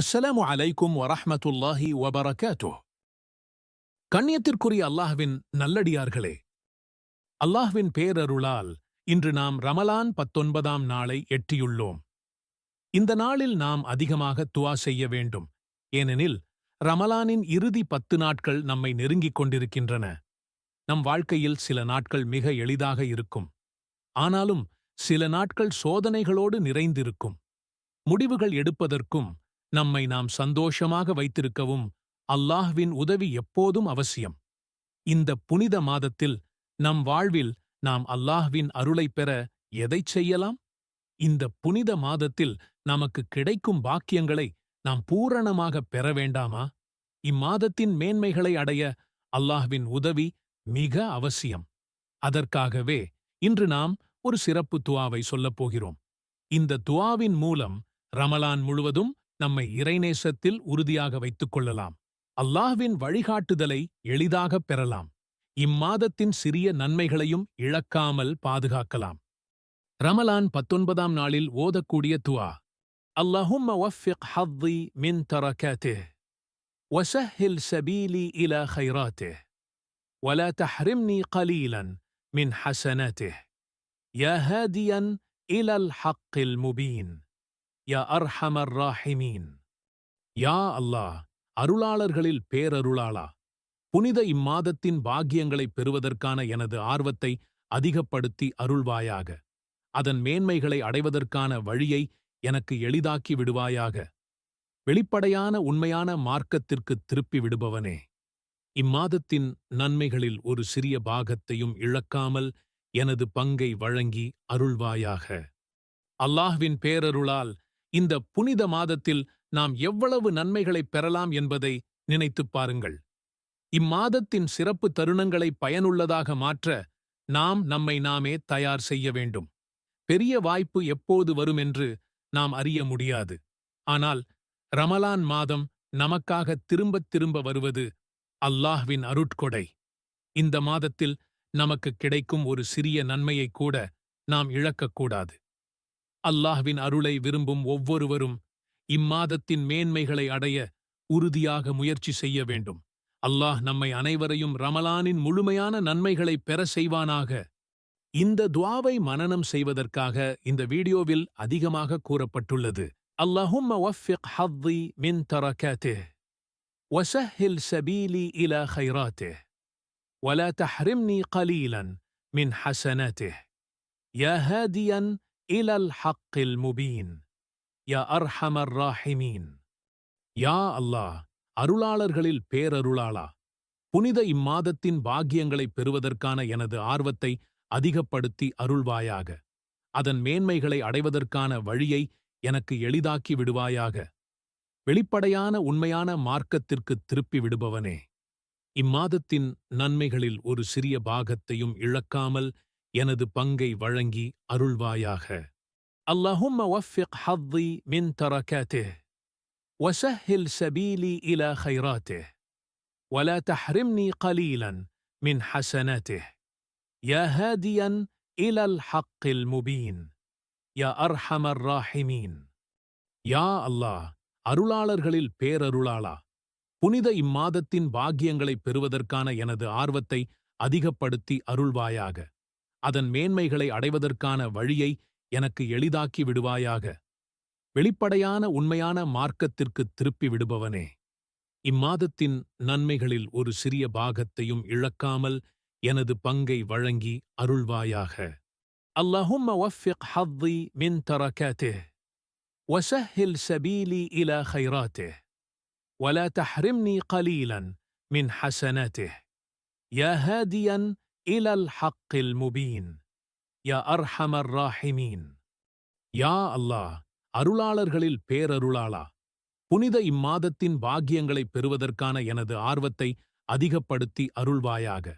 அஸ்ஸலாமு அலைக்கும் வரஹ்மத்துல்லாஹி வபரகாத்துஹ். கண்ணியத்திற்குரிய அல்லாஹ்வின் நல்லடியார்களே, அல்லாஹ்வின் பேரருளால் இன்று நாம் ரமலான் 19ஆம் நாளை எட்டியுள்ளோம். இந்த நாளில் நாம் அதிகமாக துஆ செய்ய வேண்டும். ஏனெனில் ரமலானின் இறுதி 10 நாட்கள் நம்மை நெருங்கிக் கொண்டிருக்கின்றன. நம் வாழ்க்கையில் சில நாட்கள் மிக எளிதாக இருக்கும். ஆனாலும் சில நாட்கள் சோதனைகளோடு நிறைந்திருக்கும். முடிவுகள் எடுப்பதற்கும் நம்மை நாம் சந்தோஷமாக வைத்திருக்கவும் அல்லாஹ்வின் உதவி எப்போதும் அவசியம். இந்த புனித மாதத்தில் நம் வாழ்வில் நாம் அல்லாஹ்வின் அருளைப் பெற எதைச் செய்யலாம்? இந்த புனித மாதத்தில் நமக்கு கிடைக்கும் பாக்கியங்களை நாம் பூரணமாகப் பெற வேண்டாமா? இம்மாதத்தின் மேன்மைகளை அடைய அல்லாஹ்வின் உதவி மிக அவசியம். அதற்காகவே இன்று நாம் ஒரு சிறப்பு துஆவை சொல்லப் போகிறோம். இந்த துஆவின் மூலம் ரமலான் முழுவதும் நம்மை இறைநேசத்தில் உறுதியாக வைத்துக் கொள்ளலாம். அல்லாஹ்வின் வழிகாட்டுதலை எளிதாகப் பெறலாம். இம்மாதத்தின் சிறிய நன்மைகளையும் இழக்காமல் பாதுகாக்கலாம். ரமலான் 19ஆம் நாளில் ஓதக்கூடிய துஆ. அல்லாஹும்ம வஃபிக் ஹத்தி மின் தரகாத்திஹ் வஸஹில் சபீலி இலா கைராத்திஹ் ولا تحرمني قليلا من حسناته يا هاديا إلى الحق المبين யா அர்ஹமர் ராஹிமீன். யா அல்லாஹ், அருளாளர்களில் பேரருளாளா, புனித இம்மாதத்தின் பாக்கியங்களைப் பெறுவதற்கான எனது ஆர்வத்தை அதிகப்படுத்தி அருள்வாயாக. அதன் மேன்மைகளை அடைவதற்கான வழியை எனக்கு எளிதாக்கி விடுவாயாக. வெளிப்படையான உண்மையான மார்க்கத்திற்குத் திருப்பி விடுபவனே, இம்மாதத்தின் நன்மைகளில் ஒரு சிறிய பாகத்தையும் இழக்காமல் எனது பங்கை வழங்கி அருள்வாயாக. அல்லாஹ்வின் பேரருளால் இந்த புனித மாதத்தில் நாம் எவ்வளவு நன்மைகளைப் பெறலாம் என்பதை நினைத்துப் பாருங்கள். இம்மாதத்தின் சிறப்பு தருணங்களை பயனுள்ளதாக மாற்ற நாம் நம்மை நாமே தயார் செய்ய வேண்டும். பெரிய வாய்ப்பு எப்போது வரும் என்று நாம் அறிய முடியாது. ஆனால் ரமலான் மாதம் நமக்காக திரும்பத் திரும்ப வருவது அல்லாஹ்வின் அருட்கொடை. இந்த மாதத்தில் நமக்கு கிடைக்கும் ஒரு சிறிய நன்மையைக் கூட நாம் இழக்கக்கூடாது. அல்லாஹ்வின் அருளை விரும்பும் ஒவ்வொருவரும் இம்மாதத்தின் மேன்மைகளை அடைய உறுதியாக முயற்சி செய்ய வேண்டும். அல்லாஹ் நம்மை அனைவரையும் ரமலானின் முழுமையான நன்மைகளைப் பெற செய்வானாக. இந்த துஆவை மனனம் செய்வதற்காக இந்த வீடியோவில் அதிகமாக கூறப்பட்டுள்ளது. அல்லாஹும்ம வஃபிக் ஹத்தி மின் தரகாத்திஹ் வஸஹில் சபீலி இலா கைராத்திஹ் ولا تحرمني قليلا من حسناته يا هاديا إلى الحق المبين யா அர்ஹமர் ராஹிமீன். யா அல்லாஹ், அருளாளர்களில் பேரருளாளா, புனித இம்மாதத்தின் பாக்கியங்களைப் பெறுவதற்கான எனது ஆர்வத்தை அதிகப்படுத்தி அருள்வாயாக. அதன் மேன்மைகளை அடைவதற்கான வழியை எனக்கு எளிதாக்கி விடுவாயாக. வெளிப்படையான உண்மையான மார்க்கத்திற்குத் திருப்பி விடுபவனே, இம்மாதத்தின் நன்மைகளில் ஒரு சிறிய பாகத்தையும் இழக்காமல் எனது பங்கை வழங்கி அருள்வாயாக. اللهم وفق حظي من تركاته وسهل سبيلي إلى خيراته ولا تحرمني قليلا من حسناته يا هاديا إلى الحق المبين يا أرحم الراحمين. யா அல்லாஹ், அருளாளர்களில் பேரருளாளா, புனித இம்மாதத்தின் பாக்கியங்களைப் பெறுவதற்கான எனது ஆர்வத்தை அதிகப்படுத்தி அருள்வாயாக. அதன் மேன்மைகளை அடைவதற்கான வழியை எனக்கு எளிதாக்கி விடுவாயாக. வெளிப்படையான உண்மையான மார்க்கத்திற்குத் திருப்பி விடுபவனே, இம்மாதத்தின் நன்மைகளில் ஒரு சிறிய பாகத்தையும் இழக்காமல் எனது பங்கை வழங்கி அருள்வாயாக. அல்லாஹும்ம வஃபிக் ஹத்தி மின் தரகாத்திஹ் வஸஹில் சபீலி இலா கைராத்திஹ் ولا تحرمني قليلا من حسناته يا هاديا إلى الحق المبين யா அர்ஹமர் ராஹிமீன். யா அல்லாஹ், அருளாளர்களில் பேரருளாளா, புனித இம்மாதத்தின் பாக்கியங்களைப் பெறுவதற்கான எனது ஆர்வத்தை அதிகப்படுத்தி அருள்வாயாக.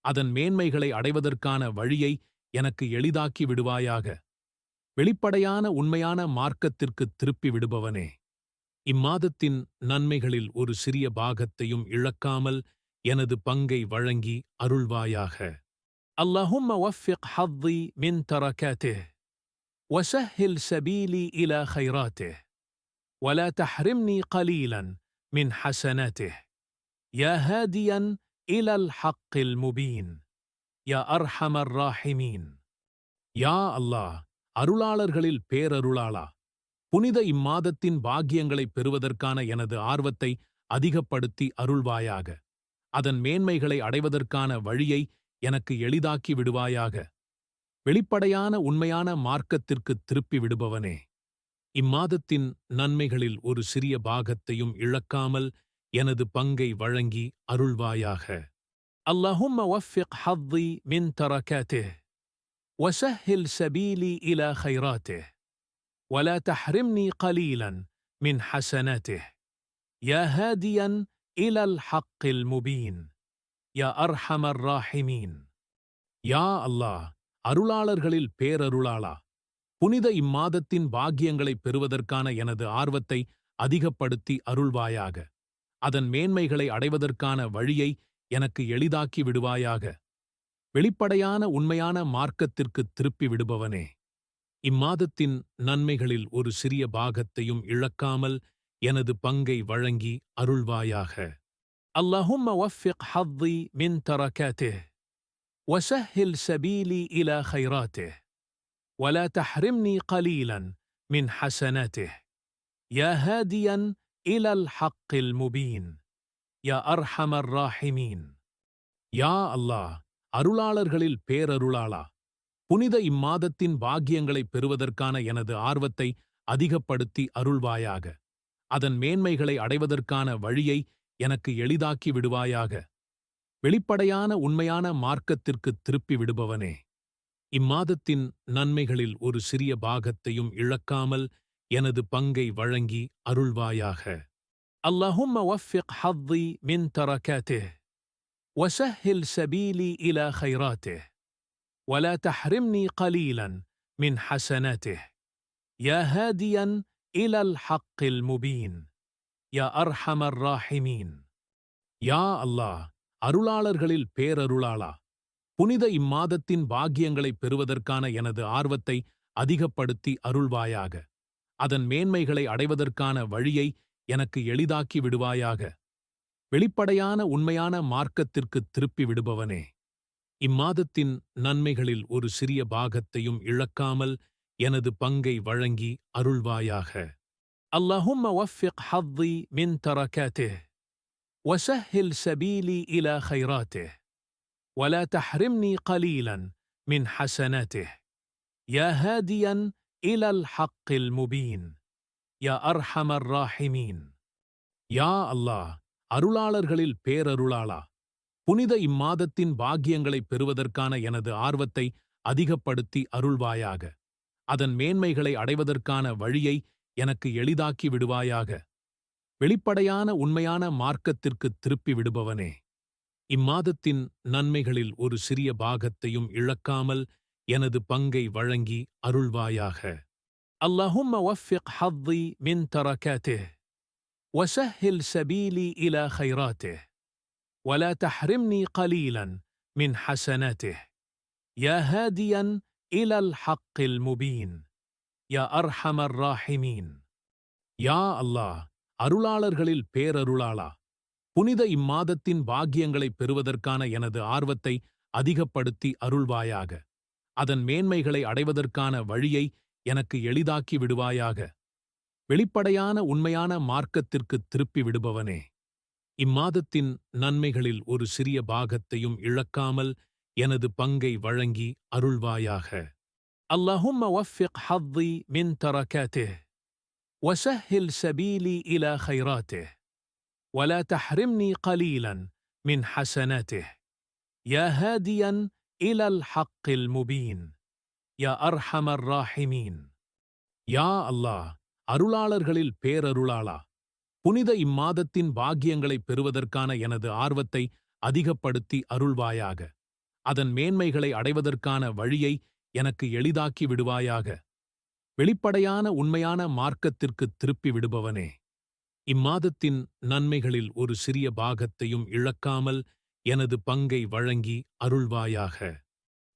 அதன் மேன்மைகளை அடைவதற்கான வழியை எனக்கு எளிதாக்கி விடுவாயாக. வெளிப்படையான உண்மையான மார்க்கத்திற்குத் திருப்பி விடுபவனே, இம்மாதத்தின் நன்மைகளில் ஒரு சிறிய பாகத்தையும் இழக்காமல் எனது பங்கை வழங்கி அருள்வாயாக. اللهم وفق حظي من تركاته وسهل سبيلي إلى خيراته ولا تحرمني قليلا من حسناته يا هاديا إلى الحق المبين يا أرحم الراحمين. யா அல்லாஹ், அருளாளர்களில் பேரருளாளா, புனித இம்மாதத்தின் பாக்கியங்களைப் பெறுவதற்கான எனது ஆர்வத்தை அதிகப்படுத்தி அருள்வாயாக. அதன் மேன்மைகளை அடைவதற்கான வழியை எனக்கு எளிதாக்கி விடுவாயாக. வெளிப்படையான உண்மையான மார்க்கத்திற்குத் திருப்பி விடுபவனே, இம்மாதத்தின் நன்மைகளில் ஒரு சிறிய பாகத்தையும் இழக்காமல் எனது பங்கை வழங்கி அருள்வாயாக. அல்லாஹும்ம வஃபிக் ஹத்தி மின் தரகாத்திஹ் وسهل سبيلي إلى خيراته ولا تحرمني قليلا من حسناته يا هاديا إلى الحق المبين يا أرحم الراحمين. யா அல்லாஹ், அருளாளர்களில் பேரருளாளா, புனித இம்மாதத்தின் பாக்கியங்களைப் பெறுவதற்கான எனது ஆர்வத்தை அதிகப்படுத்தி அருள்வாயாக. அதன் மேன்மைகளை அடைவதற்கான வழியை எனக்கு எளிதாக்கி விடுவாயாக. வெளிப்படையான உண்மையான மார்க்கத்திற்குத் திருப்பி விடுபவனே, இம்மாதத்தின் நன்மைகளில் ஒரு சிறிய பாகத்தையும் இழக்காமல் எனது பங்கை வழங்கி அருள்வாயாக. அல்லாஹும்ம வஃபிக் ஹத்தி மின் தரகாத்திஹ் وسهل سبيلي إلى خيراته ولا تحرمني قليلا من حسناته يا هاديا إلى الحق المبين يا أرحم الراحمين. யா அல்லாஹ், அருளாளர்களில் பேரருளாளா, புனித இம்மாதத்தின் பாக்கியங்களைப் பெறுவதற்கான எனது ஆர்வத்தை அதிகப்படுத்தி அருள்வாயாக. அதன் மேன்மைகளை அடைவதற்கான வழியை எனக்கு எளிதாக்கி விடுவாயாக. வெளிப்படையான உண்மையான மார்க்கத்திற்குத் திருப்பி விடுபவனே, இம்மாதத்தின் நன்மைகளில் ஒரு சிறிய பாகத்தையும் இழக்காமல் எனது பங்கை வழங்கி அருள்வாயாக. அல்லாஹும்ம வஃபிக் ஹத்தி மின் தரகாத்திஹ் وسهل سبيلي إلى خيراته ولا تحرمني قليلا من حسناته يا هاديا إلى الحق المبين يا أرحم الراحمين. யா அல்லாஹ், அருளாளர்களில் பேரருளாளா, புனித இம்மாதத்தின் பாக்கியங்களைப் பெறுவதற்கான எனது ஆர்வத்தை அதிகப்படுத்தி அருள்வாயாக. அதன் மேன்மைகளை அடைவதற்கான வழியை எனக்கு எளிதாக்கி விடுவாயாக. வெளிப்படையான உண்மையான மார்க்கத்திற்குத் திருப்பி விடுபவனே, இம்மாதத்தின் நன்மைகளில் ஒரு சிறிய பாகத்தையும் இழக்காமல் எனது பங்கை வழங்கி அருள்வாயாக. அல்லாஹும்ம வஃபிக் ஹத்தி மின் தரகாத்திஹ் وسهل سبيلي إلى خيراته ولا تحرمني قليلا من حسناته يا هاديا إلى الحق المبين يا أرحم الراحمين. யா அல்லாஹ், அருளாளர்களில் பேரருளாளா, புனித இம்மாதத்தின் பாக்கியங்களைப் பெறுவதற்கான எனது ஆர்வத்தை அதிகப்படுத்தி அருள்வாயாக. அதன் மேன்மைகளை அடைவதற்கான வழியை எனக்கு எளிதாக்கி விடுவாயாக. வெளிப்படையான உண்மையான மார்க்கத்திற்குத் திருப்பி விடுபவனே, இம்மாதத்தின் நன்மைகளில் ஒரு சிறிய பாகத்தையும் இழக்காமல் எனது பங்கை வழங்கி அருள்வாயாக. அல்லாஹும்ம வஃபிக் ஹத்தி மின் தரகாத்திஹ் وسهل سبيلي إلى خيراته ولا تحرمني قليلا من حسناته يا هاديا إلى الحق المبين يا أرحم الراحمين. யா அல்லாஹ், அருளாளர்களில் பேரருளாளா, புனித இம்மாதத்தின் பாக்கியங்களைப் பெறுவதற்கான எனது ஆர்வத்தை அதிகப்படுத்தி அருள்வாயாக. அதன் மேன்மைகளை அடைவதற்கான வழியை எனக்கு எளிதாக்கி விடுவாயாக. வெளிப்படையான உண்மையான மார்க்கத்திற்குத் திருப்பி விடுபவனே, இம்மாதத்தின் நன்மைகளில் ஒரு சிறிய பாகத்தையும் இழக்காமல் எனது பங்கை வழங்கி அருள்வாயாக. அல்லாஹும்ம வஃபிக் ஹத்தி மின் தரகாத்திஹ் وسهل سبيلي إلى خيراته ولا تحرمني قليلا من حسناته يا هاديا إلى الحق المبين يا أرحم الراحمين. யா அல்லாஹ், அருளாளர்களில் பேரருளாளா, புனித இம்மாதத்தின் பாக்கியங்களைப் பெறுவதற்கான எனது ஆர்வத்தை அதிகப்படுத்தி அருள்வாயாக. அதன் மேன்மைகளை அடைவதற்கான வழியை எனக்கு எளிதாக்கி விடுவாயாக. வெளிப்படையான உண்மையான மார்க்கத்திற்குத் திருப்பி விடுபவனே, இம்மாதத்தின் நன்மைகளில் ஒரு சிறிய பாகத்தையும் இழக்காமல் எனது பங்கை வழங்கி அருள்வாயாக.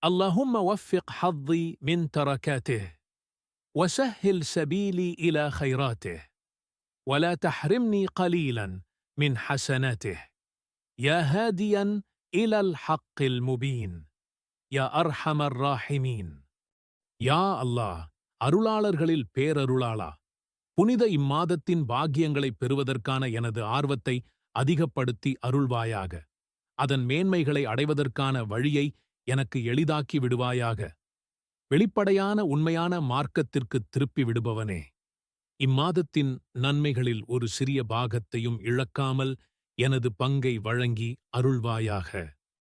அல்லாஹும்ம வஃபிக் ஹத்தி மின் தரகாத்திஹ் وسهل سبيلي إلى خيراته ولا تحرمني قليلا من حسناته يا هاديا إلى الحق المبين يا أرحم الراحمين. யா அல்லாஹ், அருளாளர்களில் பேரருளாளா, புனித இம்மாதத்தின் பாக்கியங்களைப் பெறுவதற்கான எனது ஆர்வத்தை அதிகப்படுத்தி அருள்வாயாக. அதன் மேன்மைகளை அடைவதற்கான வழியை எனக்கு எளிதாக்கி விடுவாயாக. வெளிப்படையான உண்மையான மார்க்கத்திற்குத் திருப்பி விடுபவனே, இம்மாதத்தின் நன்மைகளில் ஒரு சிறிய பாகத்தையும் இழக்காமல் எனது பங்கை வழங்கி அருள்வாயாக.